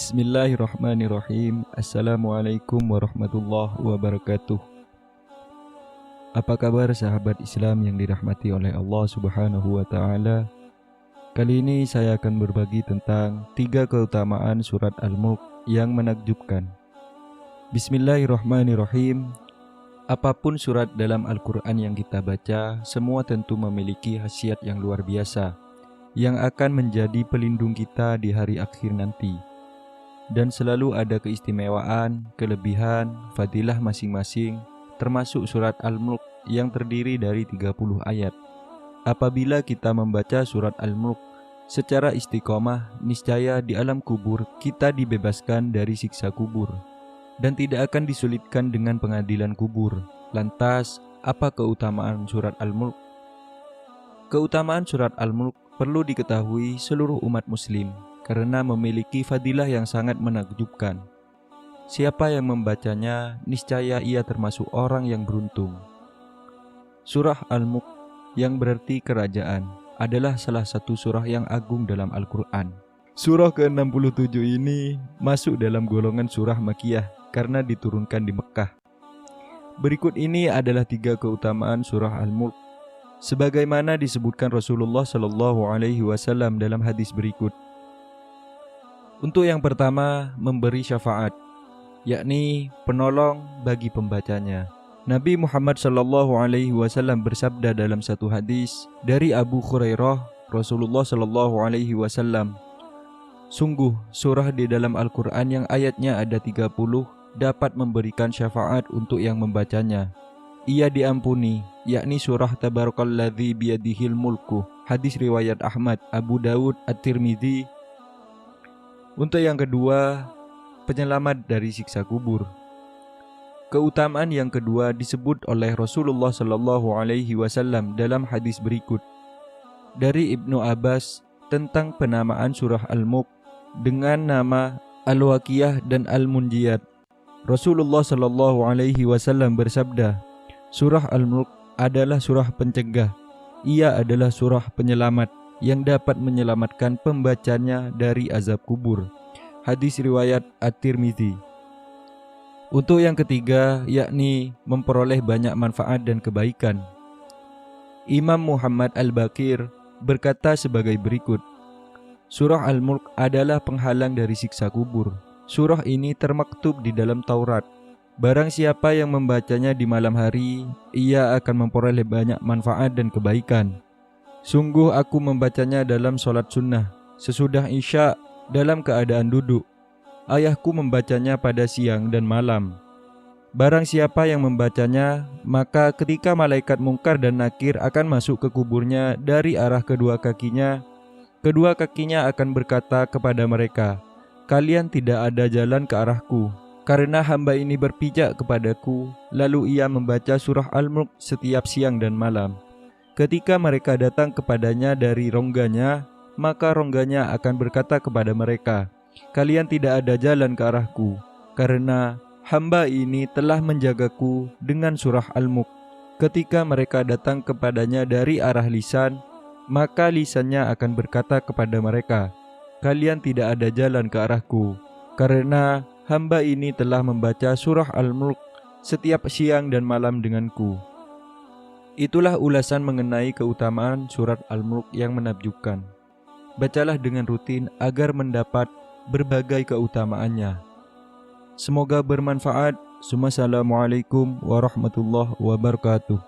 Bismillahirrahmanirrahim. Assalamualaikum warahmatullahi wabarakatuh. Apa kabar sahabat Islam yang dirahmati oleh Allah Subhanahu wa Ta'ala? Kali ini saya akan berbagi tentang 3 keutamaan surat Al-Mulk yang menakjubkan. Bismillahirrahmanirrahim. Apapun surat dalam Al-Quran yang kita baca, semua tentu memiliki khasiat yang luar biasa yang akan menjadi pelindung kita di hari akhir nanti. Dan selalu ada keistimewaan, kelebihan, fadilah masing-masing, termasuk surat Al-Mulk yang terdiri dari 30 ayat. Apabila kita membaca surat Al-Mulk secara istiqomah, niscaya di alam kubur kita dibebaskan dari siksa kubur dan tidak akan disulitkan dengan pengadilan kubur. Lantas, apa keutamaan surat Al-Mulk? Keutamaan surat Al-Mulk perlu diketahui seluruh umat muslim karena memiliki fadilah yang sangat menakjubkan. Siapa yang membacanya, niscaya ia termasuk orang yang beruntung. Surah Al-Mulk yang berarti kerajaan adalah salah satu surah yang agung dalam Al-Quran. Surah ke-67 ini masuk dalam golongan surah Makkiyah karena diturunkan di Mekkah. Berikut ini adalah 3 keutamaan surah Al-Mulk sebagaimana disebutkan Rasulullah SAW dalam hadis berikut. Untuk yang pertama, memberi syafaat, yakni penolong bagi pembacanya. Nabi Muhammad SAW bersabda dalam satu hadis dari Abu Hurairah, Rasulullah SAW, sungguh surah di dalam Al-Quran yang ayatnya ada 30 dapat memberikan syafaat untuk yang membacanya. Ia diampuni, yakni surah Tabarakalladzi biyadihil mulku, hadis riwayat Ahmad, Abu Dawud, At-Tirmidzi. Untuk yang kedua, penyelamat dari siksa kubur. Keutamaan yang kedua disebut oleh Rasulullah SAW dalam hadis berikut dari Ibnu Abbas tentang penamaan surah Al-Mulk dengan nama Al-Waqiyah dan Al-Munjiyat. Rasulullah SAW bersabda, surah Al-Mulk adalah surah pencegah. Ia adalah surah penyelamat yang dapat menyelamatkan pembacanya dari azab kubur. Hadis riwayat At-Tirmidzi. Untuk yang ketiga, yakni memperoleh banyak manfaat dan kebaikan. Imam Muhammad Al-Baqir berkata sebagai berikut, surah Al-Mulk adalah penghalang dari siksa kubur. Surah ini termaktub di dalam Taurat. Barang siapa yang membacanya di malam hari, ia akan memperoleh banyak manfaat dan kebaikan. Sungguh aku membacanya dalam sholat sunnah, sesudah isya dalam keadaan duduk. Ayahku membacanya pada siang dan malam. Barang siapa yang membacanya, maka ketika malaikat Mungkar dan Nakir akan masuk ke kuburnya dari arah kedua kakinya akan berkata kepada mereka, kalian tidak ada jalan ke arahku, karena hamba ini berpijak kepadaku, lalu ia membaca surah Al-Mulk setiap siang dan malam. Ketika mereka datang kepadanya dari rongganya, maka rongganya akan berkata kepada mereka, kalian tidak ada jalan ke arahku, karena hamba ini telah menjagaku dengan surah Al-Mulk. Ketika mereka datang kepadanya dari arah lisan, maka lisannya akan berkata kepada mereka, kalian tidak ada jalan ke arahku, karena hamba ini telah membaca surah Al-Mulk setiap siang dan malam denganku. Itulah ulasan mengenai keutamaan surat Al-Mulk yang menakjubkan. Bacalah dengan rutin agar mendapat berbagai keutamaannya. Semoga bermanfaat. Assalamualaikum warahmatullahi wabarakatuh.